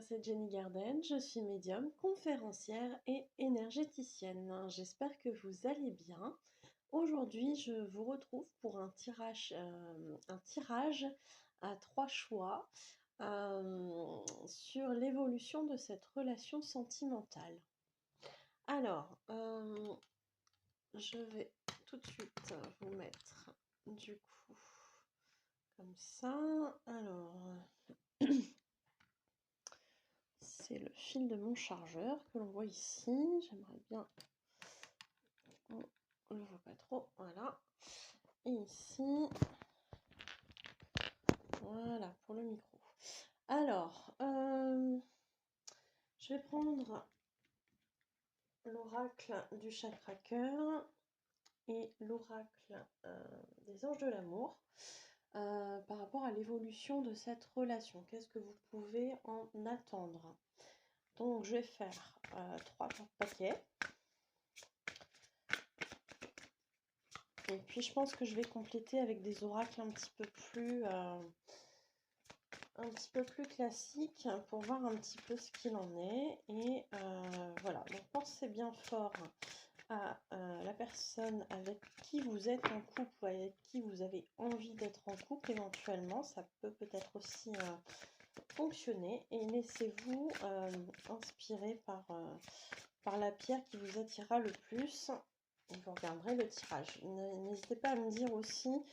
c'est Jenny Garden, je suis médium, conférencière et énergéticienne. J'espère que vous allez bien. Aujourd'hui, je vous retrouve pour un tirage à 3 choix sur l'évolution de cette relation sentimentale. Alors, je vais tout de suite vous mettre du coup comme ça. Alors, c'est le fil de mon chargeur que l'on voit ici. J'aimerais bien, on ne le voit pas trop, voilà. Et ici, voilà pour le micro. Alors, je vais prendre l'oracle du chakra cœur et l'oracle des anges de l'amour par rapport à l'évolution de cette relation. Qu'est-ce que vous pouvez en attendre? Donc, je vais faire 3 paquets. Et puis, je pense que je vais compléter avec des oracles un petit peu plus classiques pour voir un petit peu ce qu'il en est. Et voilà, donc pensez bien fort à la personne avec qui vous êtes en couple ou avec qui vous avez envie d'être en couple éventuellement. Ça peut peut-être aussi fonctionner. Et laissez-vous inspirer par la pierre qui vous attirera le plus. Et vous regarderez le tirage. N'hésitez pas à me dire aussi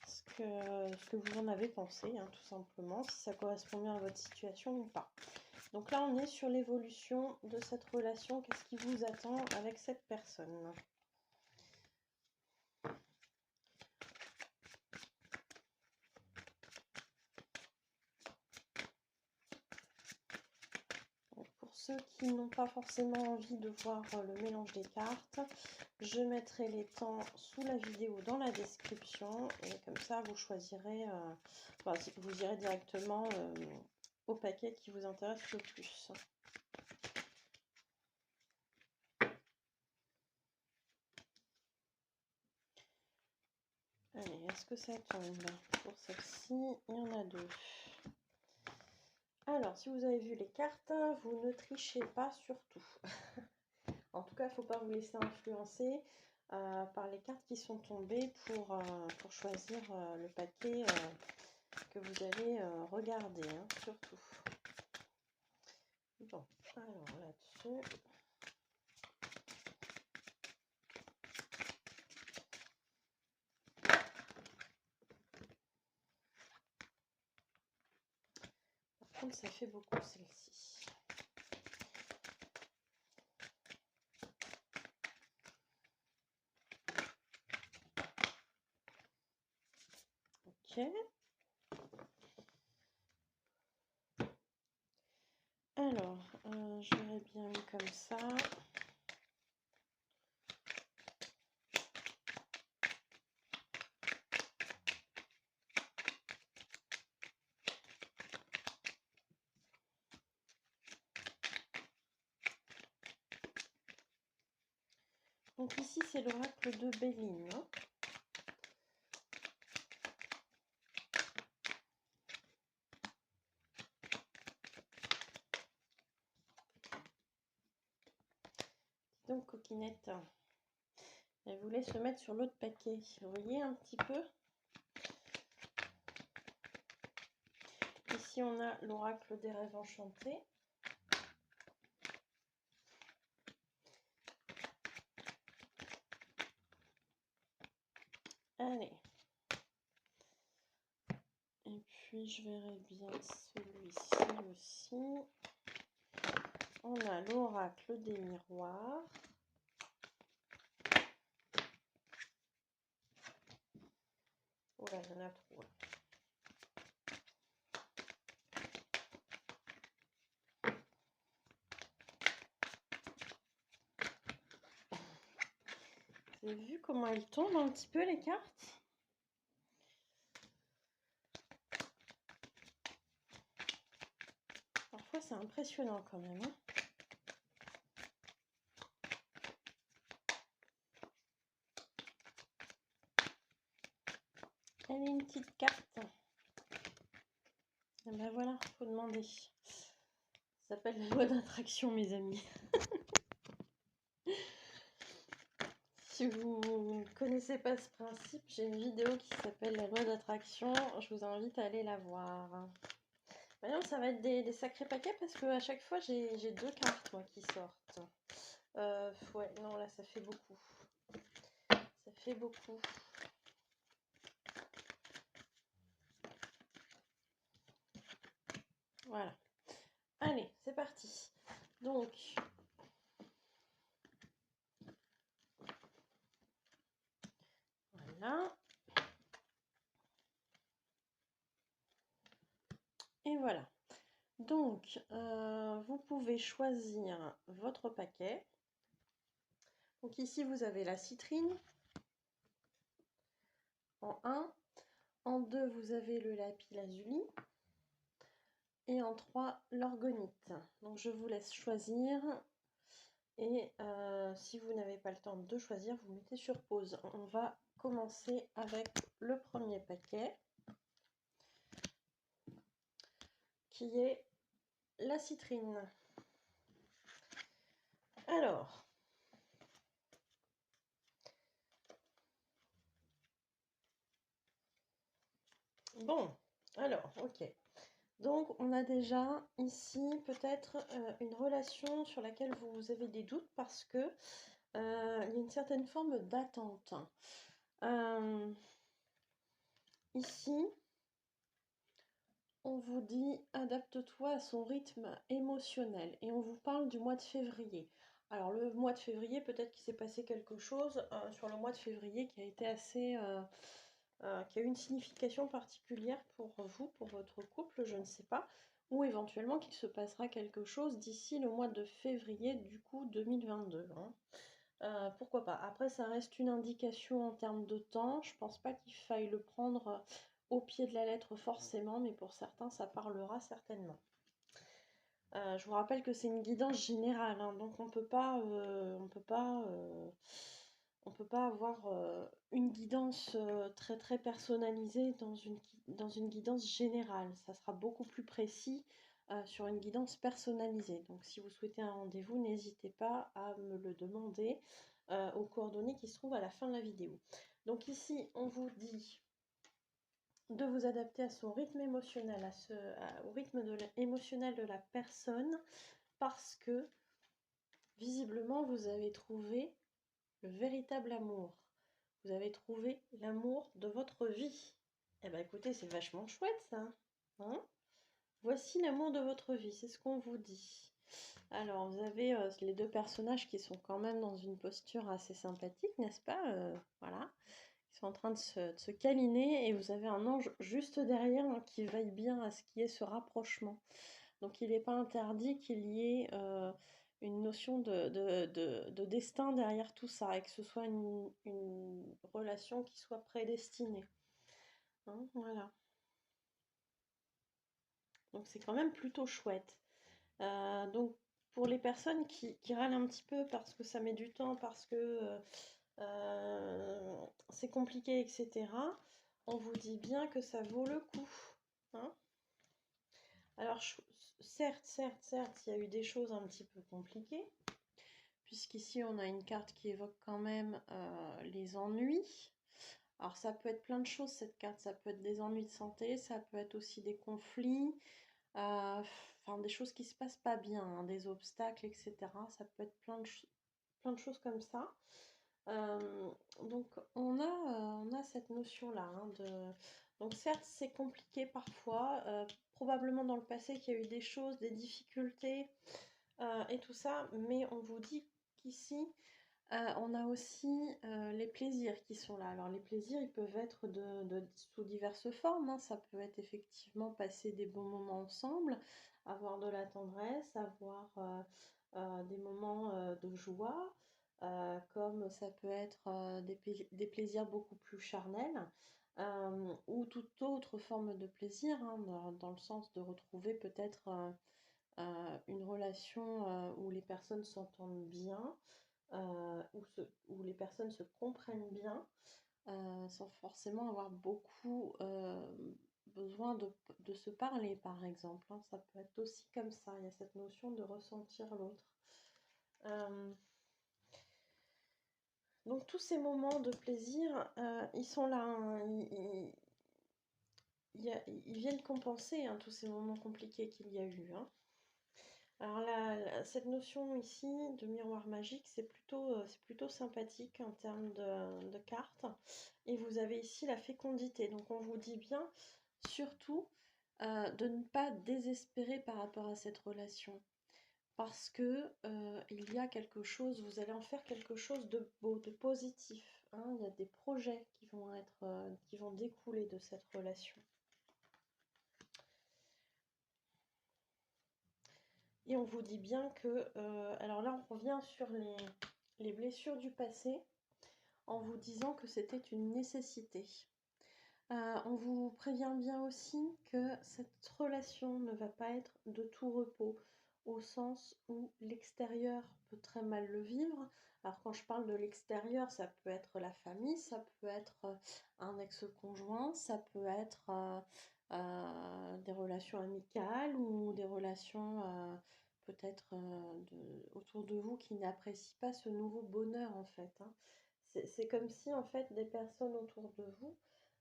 ce que vous en avez pensé, hein, tout simplement, si ça correspond bien à votre situation ou pas. Donc là, on est sur l'évolution de cette relation. Qu'est-ce qui vous attend avec cette personne? Pour ceux qui n'ont pas forcément envie de voir le mélange des cartes, je mettrai les temps sous la vidéo dans la description et comme ça vous choisirez, vous irez directement au paquet qui vous intéresse le plus. Allez, est-ce que ça tombe? Pour celle-ci, il y en a 2. Alors, si vous avez vu les cartes, vous ne trichez pas surtout. En tout cas, il ne faut pas vous laisser influencer par les cartes qui sont tombées pour choisir le paquet que vous allez regarder, hein, surtout. Bon, alors là-dessus. Par contre, ça fait beaucoup celle-ci. Ok. Alors, je l'aurais bien mis comme ça. Donc ici, c'est l'oracle de Béline. Donc, coquinette, elle voulait se mettre sur l'autre paquet. Vous voyez un petit peu? Ici, on a l'oracle des rêves enchantés. Allez. Et puis, je verrai bien celui-ci aussi. On a l'oracle des miroirs. Oh là, il y en a trop. Vous avez vu comment elles tombent un petit peu les cartes? Parfois c'est impressionnant quand même, hein. Elle est une petite carte. Et ben voilà, faut demander. Ça s'appelle la loi d'attraction, mes amis. Si vous ne connaissez pas ce principe, j'ai une vidéo qui s'appelle la loi d'attraction. Je vous invite à aller la voir. Maintenant, ça va être des sacrés paquets parce que à chaque fois, j'ai 2 cartes moi qui sortent. Ouais, non, là, ça fait beaucoup. Ça fait beaucoup. Voilà. Allez, c'est parti. Donc, voilà. Et voilà. Donc, vous pouvez choisir votre paquet. Donc ici, vous avez la citrine en 1. En 2, vous avez le lapis lazuli. Et en 3, l'orgonite. Donc je vous laisse choisir. Et si vous n'avez pas le temps de choisir, vous mettez sur pause. On va commencer avec le premier paquet, qui est la citrine. Alors, bon, alors, ok. Donc, on a déjà ici peut-être une relation sur laquelle vous avez des doutes parce que il y a une certaine forme d'attente. Ici, on vous dit adapte-toi à son rythme émotionnel et on vous parle du mois de février. Alors le mois de février, peut-être qu'il s'est passé quelque chose sur le mois de février qui a été assez... qui a eu une signification particulière pour vous, pour votre couple, je ne sais pas. Ou éventuellement qu'il se passera quelque chose d'ici le mois de février du coup 2022. Pourquoi pas. Après, ça reste une indication en termes de temps. Je pense pas qu'il faille le prendre au pied de la lettre forcément, mais pour certains, ça parlera certainement. Je vous rappelle que c'est une guidance générale, hein, donc on peut pas avoir une guidance très très personnalisée dans une guidance générale. Ça sera beaucoup plus précis sur une guidance personnalisée. Donc si vous souhaitez un rendez-vous, n'hésitez pas à me le demander aux coordonnées qui se trouvent à la fin de la vidéo. Donc ici, on vous dit de vous adapter à son rythme émotionnel, au rythme émotionnel de la personne, parce que visiblement vous avez trouvé le véritable amour. Vous avez trouvé l'amour de votre vie. Eh bien écoutez, c'est vachement chouette ça. Hein? Voici l'amour de votre vie, c'est ce qu'on vous dit. Alors vous avez les 2 personnages qui sont quand même dans une posture assez sympathique, n'est-ce pas? Voilà. Ils sont en train de se câliner et vous avez un ange juste derrière hein, qui veille bien à ce qu'il y ait ce rapprochement. Donc il n'est pas interdit qu'il y ait une notion de destin derrière tout ça et que ce soit une relation qui soit prédestinée. Hein, voilà. Donc c'est quand même plutôt chouette. Donc pour les personnes qui râlent un petit peu parce que ça met du temps, parce que c'est compliqué, etc., on vous dit bien que ça vaut le coup. Hein. Alors certes, il y a eu des choses un petit peu compliquées, puisqu'ici on a une carte qui évoque quand même les ennuis. Alors ça peut être plein de choses cette carte, ça peut être des ennuis de santé, ça peut être aussi des conflits, enfin des choses qui se passent pas bien, hein, des obstacles, etc. Ça peut être plein de choses comme ça. Donc on a cette notion-là. Hein, donc certes c'est compliqué parfois, probablement dans le passé qu'il y a eu des choses, des difficultés et tout ça, mais on vous dit qu'ici on a aussi les plaisirs qui sont là. Alors les plaisirs ils peuvent être sous diverses formes. Hein. Ça peut être effectivement passer des bons moments ensemble, avoir de la tendresse, avoir des moments de joie. Comme ça peut être des plaisirs beaucoup plus charnels ou toute autre forme de plaisir, hein, dans le sens de retrouver peut-être une relation où les personnes s'entendent bien, où les personnes se comprennent bien, sans forcément avoir besoin de se parler, par exemple, hein. Ça peut être aussi comme ça. Il y a cette notion de ressentir l'autre. Donc tous ces moments de plaisir, ils sont là, hein. Ils viennent compenser, hein, tous ces moments compliqués qu'il y a eu, hein. Alors cette notion ici de miroir magique, c'est plutôt sympathique en termes de cartes. Et vous avez ici la fécondité. Donc on vous dit bien, surtout, de ne pas désespérer par rapport à cette relation. Parce que il y a quelque chose, vous allez en faire quelque chose de beau, de positif, hein. Il y a des projets qui vont découler de cette relation. Et on vous dit bien que, alors là on revient sur les blessures du passé, en vous disant que c'était une nécessité. On vous prévient bien aussi que cette relation ne va pas être de tout repos, au sens où l'extérieur peut très mal le vivre. Alors quand je parle de l'extérieur, ça peut être la famille, ça peut être un ex-conjoint, ça peut être des relations amicales ou des relations peut-être autour de vous qui n'apprécient pas ce nouveau bonheur en fait, hein. C'est comme si en fait des personnes autour de vous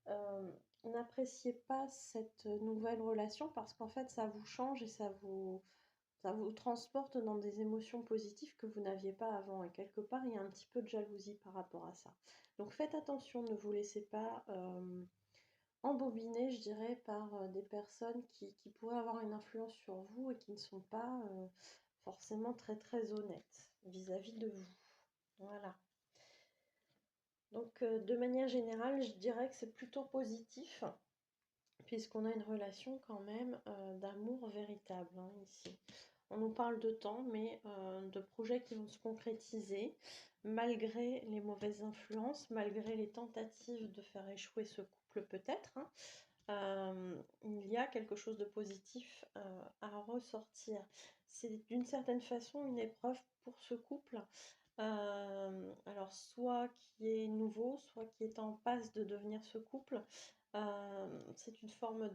euh, n'appréciez pas cette nouvelle relation parce qu'en fait ça vous change et ça vous transporte dans des émotions positives que vous n'aviez pas avant. Et quelque part, il y a un petit peu de jalousie par rapport à ça. Donc faites attention, ne vous laissez pas embobiner, je dirais, par des personnes qui pourraient avoir une influence sur vous et qui ne sont pas forcément très honnêtes vis-à-vis de vous. Voilà. Donc de manière générale, je dirais que c'est plutôt positif, puisqu'on a une relation quand même d'amour véritable, hein, ici. On nous parle de temps, mais de projets qui vont se concrétiser, malgré les mauvaises influences, malgré les tentatives de faire échouer ce couple peut-être, hein. Il y a quelque chose de positif à ressortir. C'est d'une certaine façon une épreuve pour ce couple. Alors soit qui est nouveau, soit qui est en passe de devenir ce couple. C'est une forme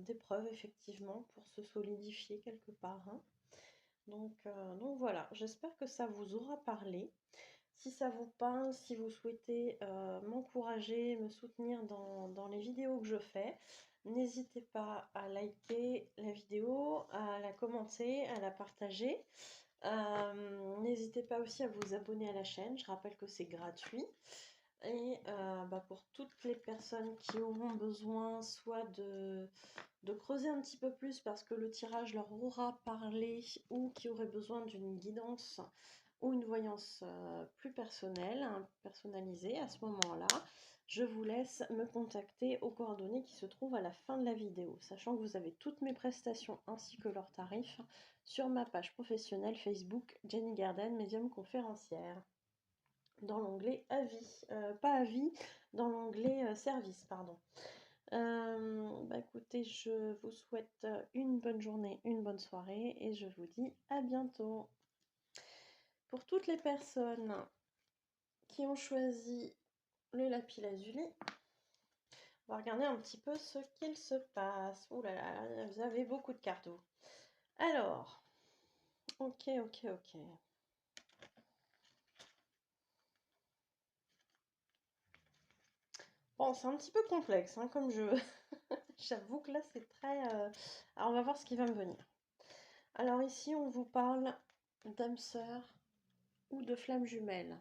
d'épreuve effectivement pour se solidifier quelque part, hein. Donc voilà, j'espère que ça vous aura parlé. Si ça vous parle, si vous souhaitez m'encourager, me soutenir dans les vidéos que je fais, n'hésitez pas à liker la vidéo, à la commenter, à la partager. N'hésitez pas aussi à vous abonner à la chaîne, je rappelle que c'est gratuit. Et pour toutes les personnes qui auront besoin soit de creuser un petit peu plus parce que le tirage leur aura parlé ou qui auraient besoin d'une guidance ou une voyance plus personnelle, hein, personnalisée, à ce moment-là, je vous laisse me contacter aux coordonnées qui se trouvent à la fin de la vidéo, sachant que vous avez toutes mes prestations ainsi que leurs tarifs sur ma page professionnelle Facebook Jenny Garden, médium conférencière, dans l'onglet avis, pas avis, dans l'onglet service, pardon. Écoutez, je vous souhaite une bonne journée, une bonne soirée et je vous dis à bientôt. Pour toutes les personnes qui ont choisi le lapis lazuli, on va regarder un petit peu ce qu'il se passe. Ouh là là, vous avez beaucoup de cartes, vous. Alors, ok. Bon, c'est un petit peu complexe, hein, comme jeu. J'avoue que là, c'est très... Alors, on va voir ce qui va me venir. Alors ici, on vous parle d'âme sœur ou de flamme jumelle.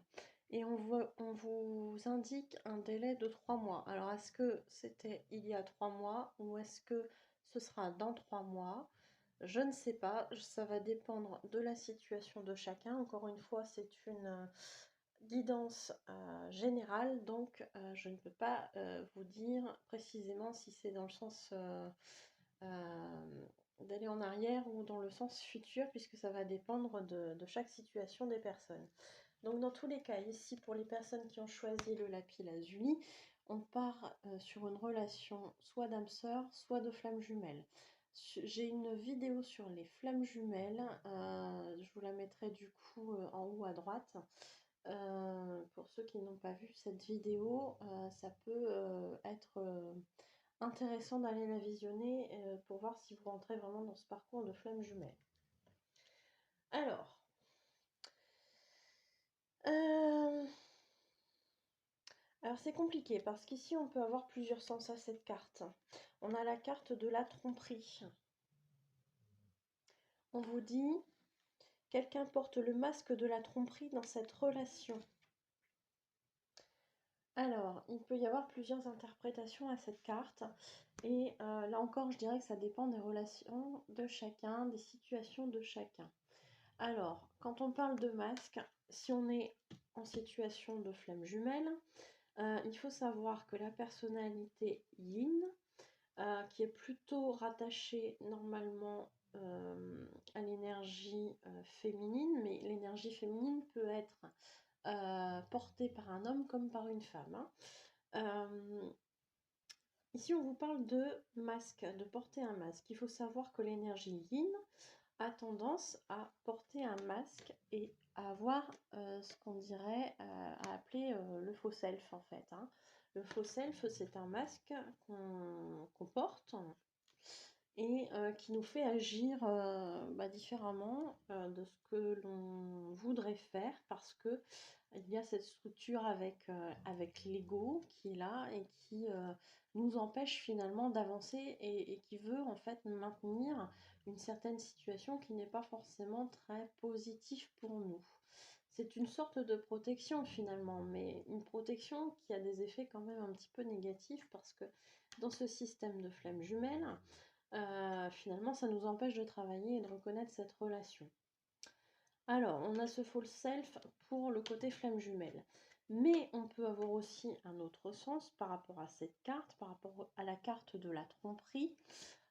Et on vous indique un délai de 3 mois. Alors, est-ce que c'était il y a 3 mois ou est-ce que ce sera dans 3 mois? Je ne sais pas. Ça va dépendre de la situation de chacun. Encore une fois, c'est une guidance générale. Donc, je ne peux pas vous dire précisément si c'est dans le sens d'aller en arrière ou dans le sens futur, puisque ça va dépendre de chaque situation des personnes. Donc dans tous les cas, ici pour les personnes qui ont choisi le lapis lazuli, on part sur une relation soit d'âme sœur, soit de flamme jumelle. J'ai une vidéo sur les flammes jumelles, je vous la mettrai du coup en haut à droite. Pour ceux qui n'ont pas vu cette vidéo, ça peut être intéressant d'aller la visionner pour voir si vous rentrez vraiment dans ce parcours de flamme jumelle. Alors, c'est compliqué parce qu'ici on peut avoir plusieurs sens à cette carte. On a la carte de la tromperie. On vous dit, quelqu'un porte le masque de la tromperie dans cette relation. Alors, il peut y avoir plusieurs interprétations à cette carte. Et là encore, je dirais que ça dépend des relations de chacun, des situations de chacun. Alors, quand on parle de masque, si on est en situation de flamme jumelle, il faut savoir que la personnalité yin, qui est plutôt rattachée normalement à l'énergie féminine, mais l'énergie féminine peut être portée par un homme comme par une femme. Ici, on vous parle de masque, de porter un masque. Il faut savoir que l'énergie yin a tendance à porter un masque et à avoir ce qu'on dirait à appeler le faux self en fait. Le faux self, c'est un masque qu'on porte et qui nous fait agir différemment de ce que l'on voudrait faire parce que il y a cette structure avec l'ego qui est là et qui nous empêche finalement d'avancer et qui veut en fait maintenir une certaine situation qui n'est pas forcément très positive pour nous. C'est une sorte de protection finalement, mais une protection qui a des effets quand même un petit peu négatifs parce que dans ce système de flamme jumelle, finalement ça nous empêche de travailler et de reconnaître cette relation. Alors, on a ce false self pour le côté flamme jumelle. Mais on peut avoir aussi un autre sens par rapport à cette carte, par rapport à la carte de la tromperie,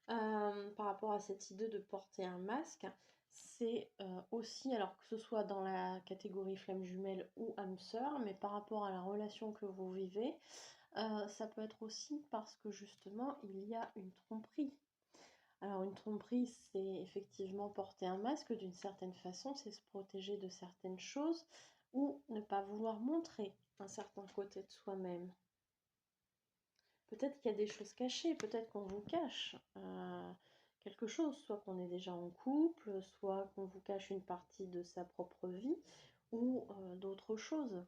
par rapport à cette idée de porter un masque. C'est aussi, alors que ce soit dans la catégorie flamme jumelle ou âme sœur, mais par rapport à la relation que vous vivez, ça peut être aussi parce que justement il y a une tromperie. Alors une tromperie, c'est effectivement porter un masque d'une certaine façon, c'est se protéger de certaines choses ou ne pas vouloir montrer un certain côté de soi-même. Peut-être qu'il y a des choses cachées, peut-être qu'on vous cache quelque chose, soit qu'on est déjà en couple, soit qu'on vous cache une partie de sa propre vie ou d'autres choses.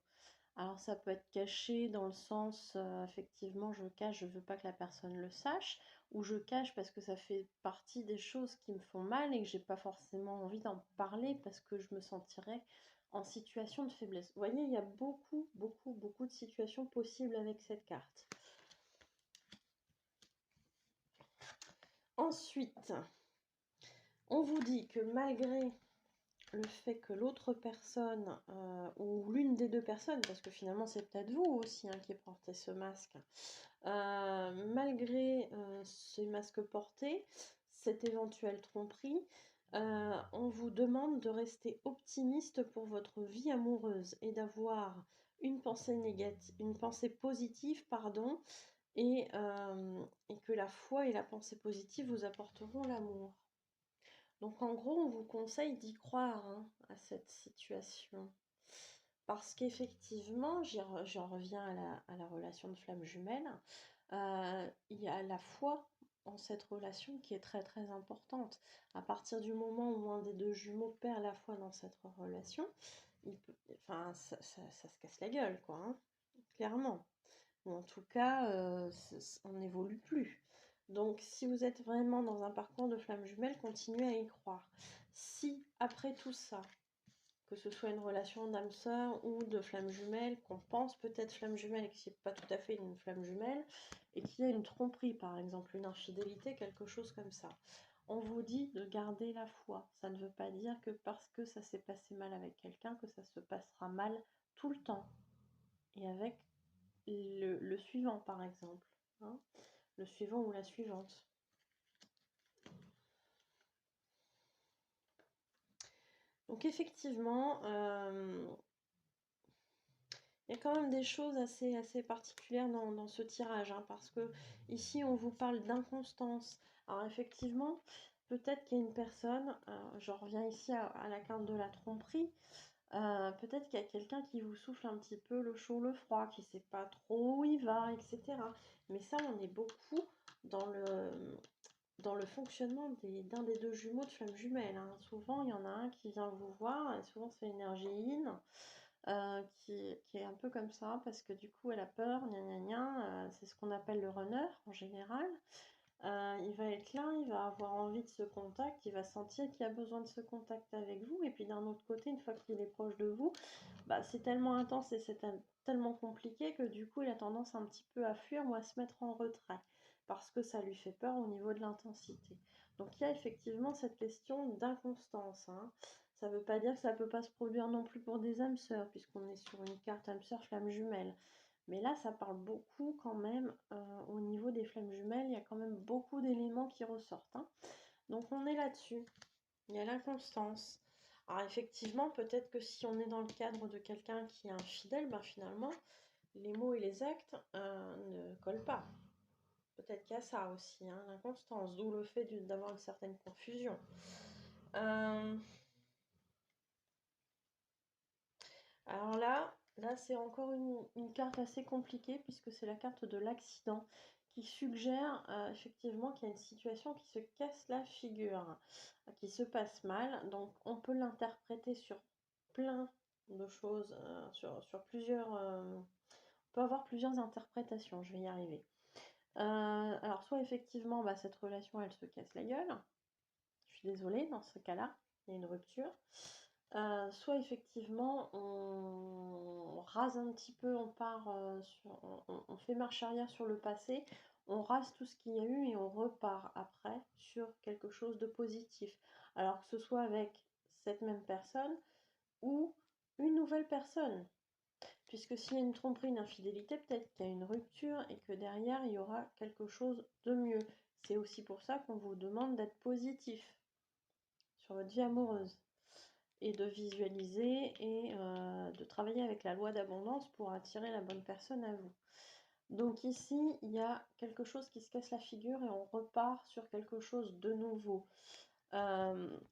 Alors ça peut être caché dans le sens, effectivement, je cache, je veux pas que la personne le sache, ou je cache parce que ça fait partie des choses qui me font mal et que j'ai pas forcément envie d'en parler parce que je me sentirais en situation de faiblesse. Vous voyez, il y a beaucoup, beaucoup, beaucoup de situations possibles avec cette carte. Ensuite, on vous dit que malgré le fait que l'autre personne, ou l'une des deux personnes, parce que finalement c'est peut-être vous aussi qui portez ce masque, malgré ces masques portés, cette éventuelle tromperie, on vous demande de rester optimiste pour votre vie amoureuse et d'avoir une pensée négative, une pensée positive, pardon, et que la foi et la pensée positive vous apporteront l'amour. Donc en gros, on vous conseille d'y croire à cette situation. Parce qu'effectivement, j'en reviens à la relation de flamme jumelle, il y a la foi en cette relation qui est très très importante. À partir du moment où un des deux jumeaux perd la foi dans cette relation, ça se casse la gueule, quoi, clairement. Ou en tout cas, on n'évolue plus. Donc si vous êtes vraiment dans un parcours de flamme jumelle, continuez à y croire. Si après tout ça, que ce soit une relation d'âme sœur ou de flamme jumelle, qu'on pense peut-être flamme jumelle et que c'est pas tout à fait une flamme jumelle, et qu'il y a une tromperie par exemple, une infidélité, quelque chose comme ça, on vous dit de garder la foi. Ça ne veut pas dire que parce que ça s'est passé mal avec quelqu'un, que ça se passera mal tout le temps. Et avec le suivant par exemple, le suivant ou la suivante. Donc effectivement, il y a quand même des choses assez particulières dans ce tirage, parce que ici on vous parle d'inconstance. Alors effectivement, peut-être qu'il y a une personne, je reviens ici à la carte de la tromperie, Peut-être qu'il y a quelqu'un qui vous souffle un petit peu le chaud, le froid, qui ne sait pas trop où il va, etc. Mais ça, on est beaucoup dans le fonctionnement d'un des deux jumeaux de flamme jumelle, hein. Souvent, il y en a un qui vient vous voir, et souvent c'est l'énergie yin, qui est un peu comme ça, parce que du coup, elle a peur, gna gna gna, c'est ce qu'on appelle le runner en général. Il va être là, il va avoir envie de ce contact, il va sentir qu'il a besoin de ce contact avec vous, et puis d'un autre côté, une fois qu'il est proche de vous, bah, c'est tellement intense et c'est tellement compliqué que du coup, il a tendance un petit peu à fuir ou à se mettre en retrait, parce que ça lui fait peur au niveau de l'intensité. Donc il y a effectivement cette question d'inconstance, hein. Ça ne veut pas dire que ça ne peut pas se produire non plus pour des âmes sœurs, puisqu'on est sur une carte âme sœur flamme jumelle. Mais là, ça parle beaucoup quand même, au niveau des flammes jumelles, il y a quand même beaucoup d'éléments qui ressortent, hein. Donc on est là-dessus. Il y a l'inconstance. Alors effectivement, peut-être que si on est dans le cadre de quelqu'un qui est infidèle, ben finalement, les mots et les actes ne collent pas. Peut-être qu'il y a ça aussi, hein, l'inconstance, d'où le fait d'avoir une certaine confusion. Alors là c'est encore une carte assez compliquée puisque c'est la carte de l'accident qui suggère effectivement qu'il y a une situation qui se casse la figure, qui se passe mal. Donc on peut l'interpréter sur plein de choses, sur plusieurs... on peut avoir plusieurs interprétations, je vais y arriver. Alors soit effectivement bah, cette relation elle se casse la gueule, je suis désolée dans ce cas-là, il y a une rupture. Soit effectivement on rase un petit peu, on part on fait marche arrière sur le passé, on rase tout ce qu'il y a eu et on repart après sur quelque chose de positif. Alors que ce soit avec cette même personne ou une nouvelle personne. Puisque s'il y a une tromperie, une infidélité, peut-être qu'il y a une rupture et que derrière il y aura quelque chose de mieux. C'est aussi pour ça qu'on vous demande d'être positif sur votre vie amoureuse et de visualiser et de travailler avec la loi d'abondance pour attirer la bonne personne à vous. Donc ici, il y a quelque chose qui se casse la figure et on repart sur quelque chose de nouveau.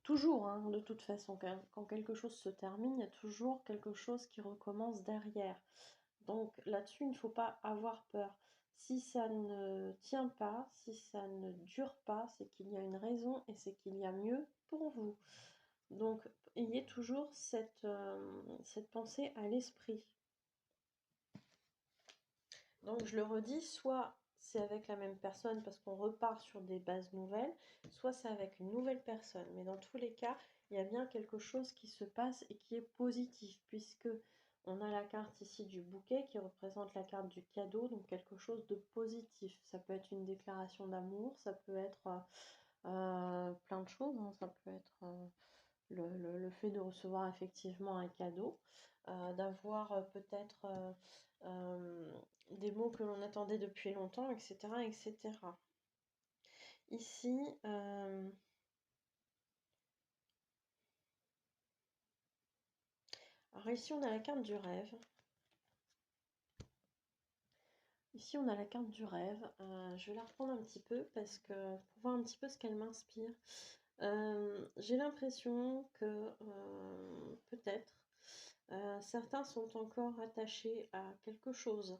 Toujours, hein, de toute façon, quand quelque chose se termine, il y a toujours quelque chose qui recommence derrière. Donc là-dessus, il ne faut pas avoir peur. Si ça ne tient pas, si ça ne dure pas, c'est qu'il y a une raison et c'est qu'il y a mieux pour vous. Donc, ayez toujours cette pensée à l'esprit. Donc, je le redis, soit c'est avec la même personne parce qu'on repart sur des bases nouvelles, soit c'est avec une nouvelle personne. Mais dans tous les cas, il y a bien quelque chose qui se passe et qui est positif, puisque on a la carte ici du bouquet qui représente la carte du cadeau, donc quelque chose de positif. Ça peut être une déclaration d'amour, ça peut être plein de choses, hein. Ça peut être le fait de recevoir effectivement un cadeau, d'avoir peut-être des mots que l'on attendait depuis longtemps, etc. etc. Ici, alors ici on a la carte du rêve. Ici on a la carte du rêve. Je vais la reprendre un petit peu parce que pour voir un petit peu ce qu'elle m'inspire. J'ai l'impression que peut-être certains sont encore attachés à quelque chose,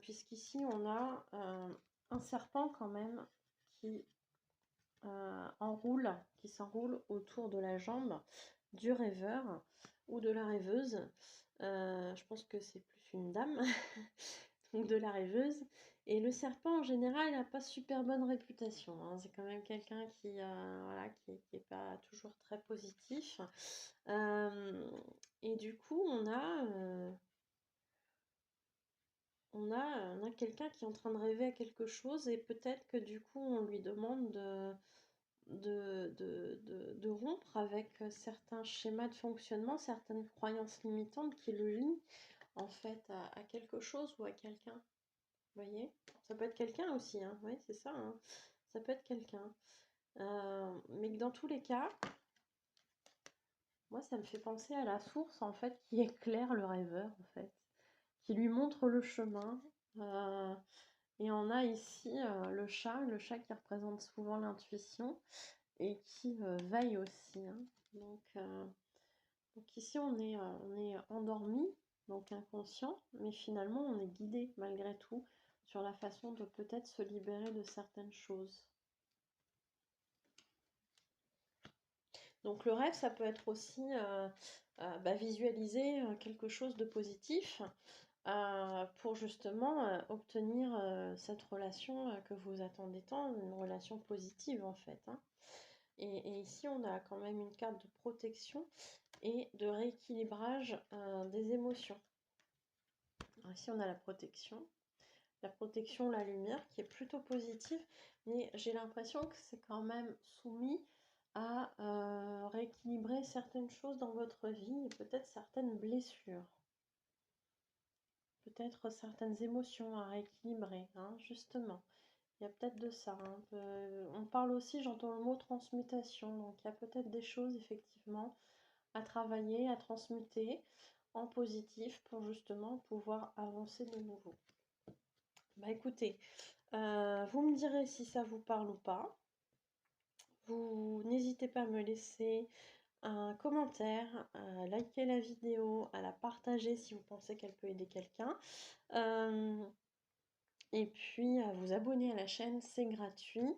puisqu'ici on a un serpent quand même qui qui s'enroule autour de la jambe du rêveur ou de la rêveuse. Je pense que c'est plus une dame, donc de la rêveuse. Et le serpent en général n'a pas super bonne réputation, hein. C'est quand même quelqu'un qui voilà, qui est pas toujours très positif. Et du coup, on a quelqu'un qui est en train de rêver à quelque chose et peut-être que du coup, on lui demande de rompre avec certains schémas de fonctionnement, certaines croyances limitantes qui le lient en fait à quelque chose ou à quelqu'un. Vous voyez? Ça peut être quelqu'un aussi, hein. Oui, c'est ça, hein. Ça peut être quelqu'un. Mais que dans tous les cas, moi, ça me fait penser à la source, en fait, qui éclaire le rêveur, en fait, qui lui montre le chemin. Et on a ici le chat qui représente souvent l'intuition et qui veille aussi, hein. Donc Donc ici, on est endormi, donc inconscient, mais finalement, on est guidé malgré tout sur la façon de peut-être se libérer de certaines choses. Donc le rêve, ça peut être aussi visualiser quelque chose de positif pour justement obtenir cette relation que vous attendez tant, une relation positive en fait, hein. Et ici, on a quand même une carte de protection et de rééquilibrage des émotions. Alors ici, on a la protection, la lumière qui est plutôt positive, mais j'ai l'impression que c'est quand même soumis à rééquilibrer certaines choses dans votre vie et peut-être certaines blessures. Peut-être certaines émotions à rééquilibrer, hein, justement. Il y a peut-être de ça. Hein. On parle aussi, j'entends le mot transmutation, donc il y a peut-être des choses effectivement à travailler, à transmuter en positif pour justement pouvoir avancer de nouveau. Bah écoutez, vous me direz si ça vous parle ou pas. Vous n'hésitez pas à me laisser un commentaire, à liker la vidéo, à la partager si vous pensez qu'elle peut aider quelqu'un. Et puis à vous abonner à la chaîne, c'est gratuit.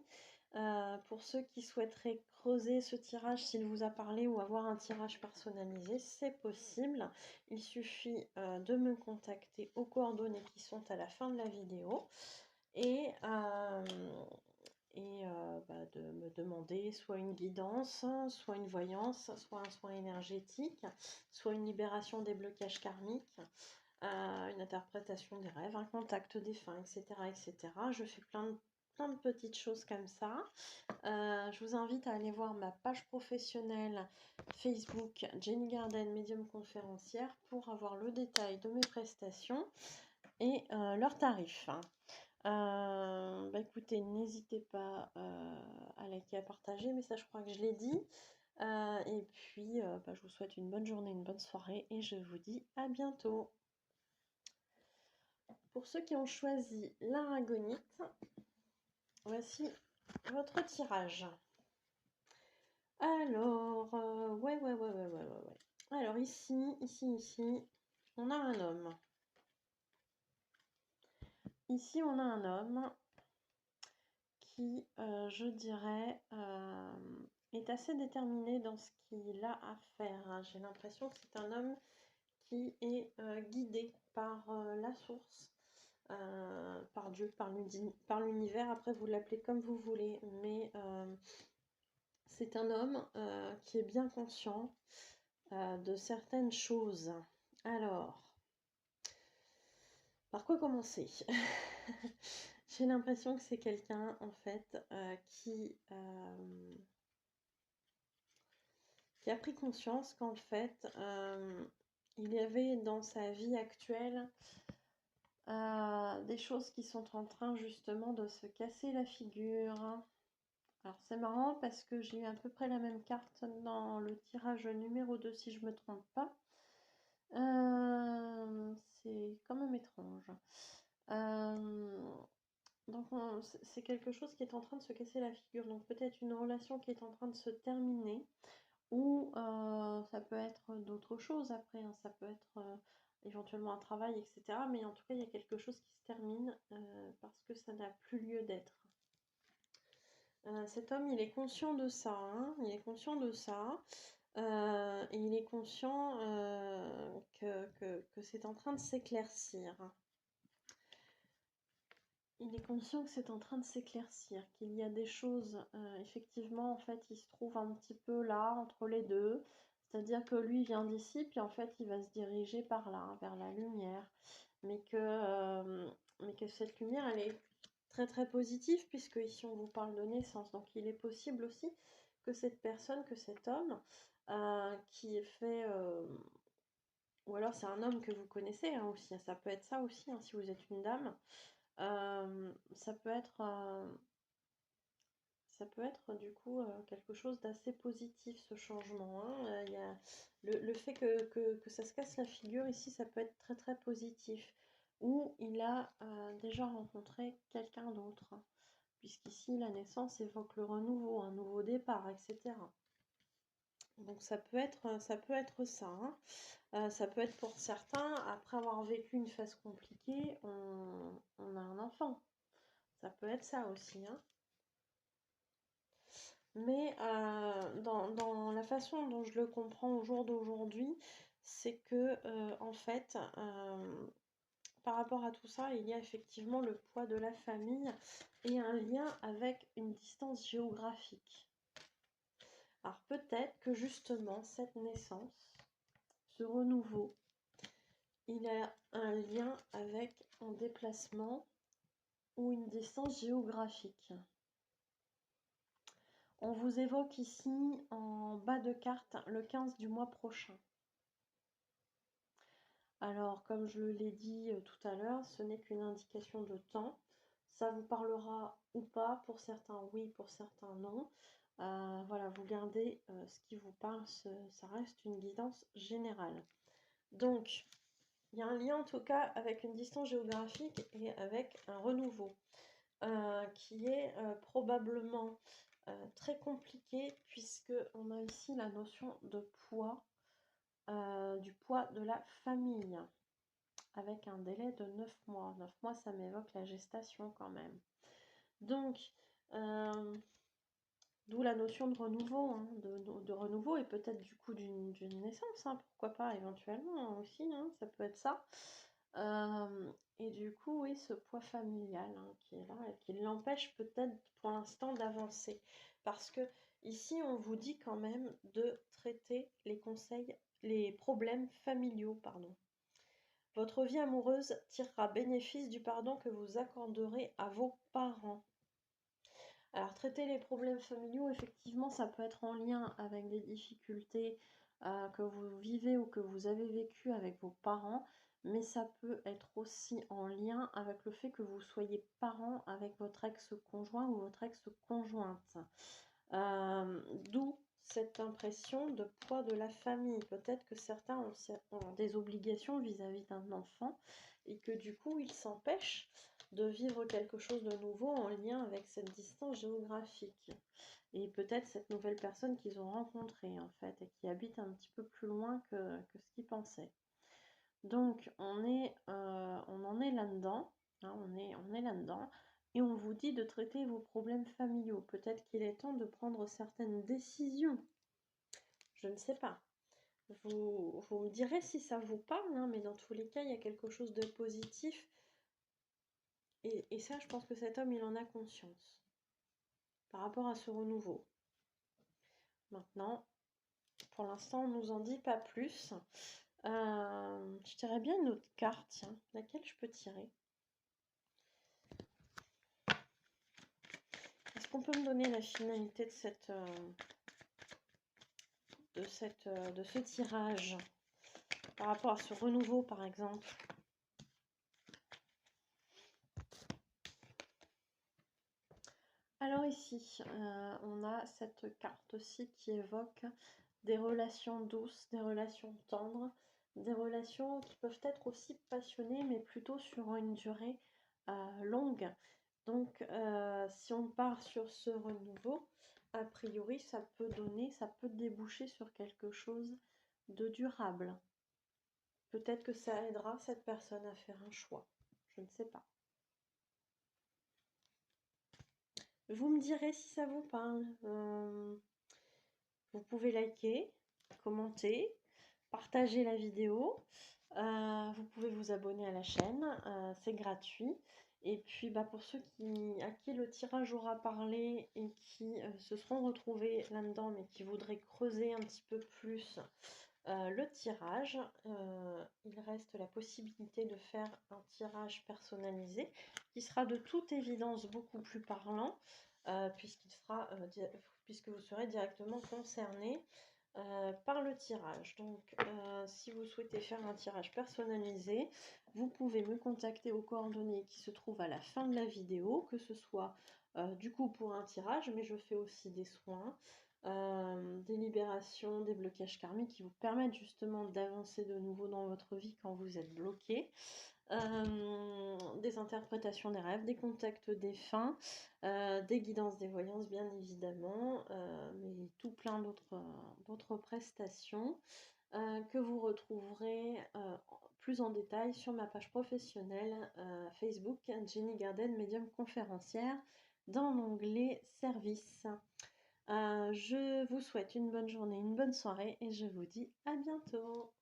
Pour ceux qui souhaiteraient creuser ce tirage, s'il vous a parlé, ou avoir un tirage personnalisé, c'est possible. Il suffit de me contacter aux coordonnées qui sont à la fin de la vidéo et de me demander soit une guidance, soit une voyance, soit un soin énergétique, soit une libération des blocages karmiques, une interprétation des rêves, un contact défunt, etc., etc. Je fais plein de petites choses comme ça. Je vous invite à aller voir ma page professionnelle Facebook Jenny Garden, médium conférencière, pour avoir le détail de mes prestations et leurs tarifs. Écoutez, n'hésitez pas à liker, à partager, mais ça je crois que je l'ai dit. Et puis je vous souhaite une bonne journée, une bonne soirée et je vous dis à bientôt. Pour ceux qui ont choisi l'aragonite, voici votre tirage. Alors, ouais. Alors ici, on a un homme. Ici, on a un homme qui, je dirais, est assez déterminé dans ce qu'il a à faire. J'ai l'impression que c'est un homme qui est guidé par la source, par Dieu, par l'univers. Après, vous l'appelez comme vous voulez, mais c'est un homme qui est bien conscient de certaines choses. Alors, par quoi commencer? J'ai l'impression que c'est quelqu'un en fait qui a pris conscience qu'en fait il y avait dans sa vie actuelle des choses qui sont en train justement de se casser la figure. Alors c'est marrant parce que j'ai eu à peu près la même carte dans le tirage numéro 2 si je me trompe pas. C'est quand même étrange. Donc c'est quelque chose qui est en train de se casser la figure. Donc peut-être une relation qui est en train de se terminer. Ou ça peut être d'autres choses après, hein. Ça peut être éventuellement un travail, etc. Mais en tout cas, il y a quelque chose qui se termine parce que ça n'a plus lieu d'être. Cet homme, il est conscient de ça, hein. Il est conscient de ça. Et il est conscient que c'est en train de s'éclaircir. Il est conscient que c'est en train de s'éclaircir, qu'il y a des choses, effectivement, en fait, il se trouve un petit peu là, entre les deux. C'est-à-dire que lui vient d'ici, puis en fait, il va se diriger par là, vers la lumière. Mais que cette lumière, elle est très très positive, puisque ici, on vous parle de naissance. Donc, il est possible aussi que cette personne, que cet homme, qui est fait... ou alors, c'est un homme que vous connaissez hein, aussi. Ça peut être ça aussi, hein, si vous êtes une dame. Ça peut être du coup quelque chose d'assez positif ce changement, hein. Il y a le fait que ça se casse la figure ici, ça peut être très très positif. Ou il a déjà rencontré quelqu'un d'autre, hein, puisqu'ici la naissance évoque le renouveau, un nouveau départ, etc. Donc ça peut être ça, hein. Ça peut être pour certains, après avoir vécu une phase compliquée, on a un enfant. Ça peut être ça aussi, hein. Mais dans la façon dont je le comprends au jour d'aujourd'hui, c'est que en fait, par rapport à tout ça, il y a effectivement le poids de la famille et un lien avec une distance géographique. Alors peut-être que justement cette naissance, ce renouveau, il a un lien avec un déplacement ou une distance géographique. On vous évoque ici en bas de carte le 15 du mois prochain. Alors, comme je l'ai dit tout à l'heure, ce n'est qu'une indication de temps. Ça vous parlera ou pas, pour certains oui, pour certains non. Voilà, vous gardez ce qui vous parle, ça reste une guidance générale. Donc, il y a un lien en tout cas avec une distance géographique et avec un renouveau qui est probablement très compliqué puisque on a ici la notion de poids, du poids de la famille avec un délai de 9 mois. 9 mois, ça m'évoque la gestation quand même. Donc, d'où la notion de renouveau, hein, de renouveau et peut-être du coup d'une naissance, hein, pourquoi pas éventuellement aussi, hein, ça peut être ça. Et du coup, oui, ce poids familial hein, qui est là et qui l'empêche peut-être pour l'instant d'avancer. Parce que ici, on vous dit quand même de traiter les problèmes familiaux, pardon. Votre vie amoureuse tirera bénéfice du pardon que vous accorderez à vos parents. Alors, traiter les problèmes familiaux, effectivement, ça peut être en lien avec des difficultés que vous vivez ou que vous avez vécues avec vos parents, mais ça peut être aussi en lien avec le fait que vous soyez parent avec votre ex-conjoint ou votre ex-conjointe. D'où cette impression de poids de la famille. Peut-être que certains ont des obligations vis-à-vis d'un enfant et que du coup, ils s'empêchent de vivre quelque chose de nouveau en lien avec cette distance géographique. Et peut-être cette nouvelle personne qu'ils ont rencontrée en fait et qui habite un petit peu plus loin que ce qu'ils pensaient. Donc on en est là-dedans, hein, on est là-dedans. Et on vous dit de traiter vos problèmes familiaux. Peut-être qu'il est temps de prendre certaines décisions. Je ne sais pas. Vous me direz si ça vous parle, hein, mais dans tous les cas, il y a quelque chose de positif. Et ça, je pense que cet homme, il en a conscience par rapport à ce renouveau. Maintenant, pour l'instant, on ne nous en dit pas plus. Je tirerais bien une autre carte, tiens. Laquelle je peux tirer? Est-ce qu'on peut me donner la finalité de ce tirage par rapport à ce renouveau, par exemple? Alors ici, on a cette carte-ci qui évoque des relations douces, des relations tendres, des relations qui peuvent être aussi passionnées, mais plutôt sur une durée longue. Donc, si on part sur ce renouveau, a priori, ça peut déboucher sur quelque chose de durable. Peut-être que ça aidera cette personne à faire un choix. Je ne sais pas. Vous me direz si ça vous parle. Vous pouvez liker, commenter, partager la vidéo. Vous pouvez vous abonner à la chaîne, c'est gratuit. Et puis pour ceux à qui le tirage aura parlé et qui se seront retrouvés là-dedans mais qui voudraient creuser un petit peu plus le tirage, il reste la possibilité de faire un tirage personnalisé qui sera de toute évidence beaucoup plus parlant puisque vous serez directement concerné par le tirage. Donc si vous souhaitez faire un tirage personnalisé, vous pouvez me contacter aux coordonnées qui se trouvent à la fin de la vidéo, que ce soit du coup pour un tirage, mais je fais aussi des soins des libérations, des blocages karmiques qui vous permettent justement d'avancer de nouveau dans votre vie quand vous êtes bloqué. Des interprétations des rêves, des contacts défunts, des guidances, des voyances bien évidemment, mais tout plein d'autres prestations que vous retrouverez plus en détail sur ma page professionnelle Facebook Jenny Garden Médium Conférencière dans l'onglet Service. Je vous souhaite une bonne journée, une bonne soirée et je vous dis à bientôt.